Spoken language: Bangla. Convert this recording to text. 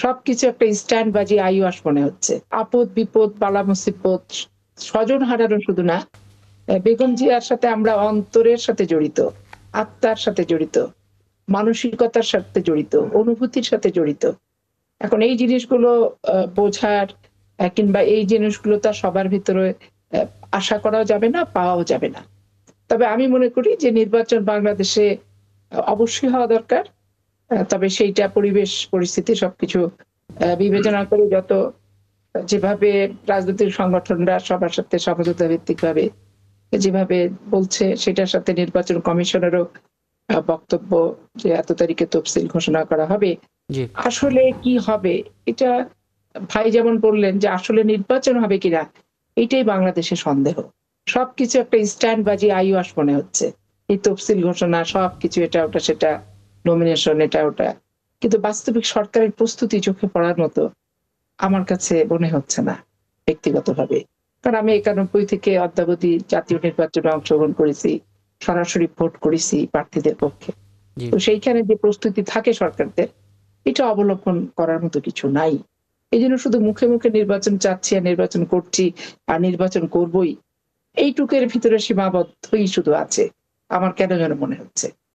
সবকিছু একটা স্ট্যান্ড বাজি আইওয়াস মনে হচ্ছে। আপদ বিপদ বালা মুসিবত স্বজন হারানো শুধু না, বেগম জিয়ার সাথে আমরা অন্তরের সাথে জড়িত, আত্মার সাথে জড়িত, মানসিকতার সাথে জড়িত, অনুভূতির সাথে জড়িত। এখন এই জিনিসগুলো বোঝার কিংবা এই জিনিসগুলো তো আর সবার ভিতরে আশা করাও যাবে না, পাওয়াও যাবে না। তবে আমি মনে করি যে নির্বাচন বাংলাদেশে অবশ্যই হওয়া দরকার। তবে সেইটা পরিবেশ পরিস্থিতি সবকিছু বিবেচনা করে যেভাবে রাজনৈতিক সংগঠনরা সবার সাথে সমঝোতা ভিত্তিক ভাবে যেভাবে বলছে সেটার সাথে নির্বাচন কমিশনেরও বক্তব্য যে এত তারিখে তফসিল ঘোষণা করা হবে। জি। আসলে কি হবে এটা ভাই যেমন বললেন যে আসলে নির্বাচন হবে কিনা এটাই বাংলাদেশে সন্দেহ। সবকিছু একটা স্ট্যান্ড বাজি আইওয়াস মনে হচ্ছে। এই তফসিল ঘোষণা সবকিছু এটা ওটা সেটা নমিনেশন এটা ওটা। কিন্তু বাস্তবিক সরকারের প্রস্তুতি চোখে পড়ার মতো আমার কাছে মনে হচ্ছে না ব্যক্তিগতভাবে। কারণ আমি ৯১ থেকে অদ্যাবধি জাতীয় নির্বাচনে অংশগ্রহণ করেছি। সরাসরি ভোট করেছি প্রার্থীদের পক্ষে। জি। তো সেইখানে যে প্রস্তুতি থাকে সরকারদের এটা অবলম্বন করার মতো কিছু নাই। এজন্য শুধু মুখে, মুখে নির্বাচন চাচ্ছি আর নির্বাচন করছি আর নির্বাচন করবই। এইটুকের ভিতরে সীমাবদ্ধই শুধু আছে। আমার কেন যেন মনে হচ্ছে।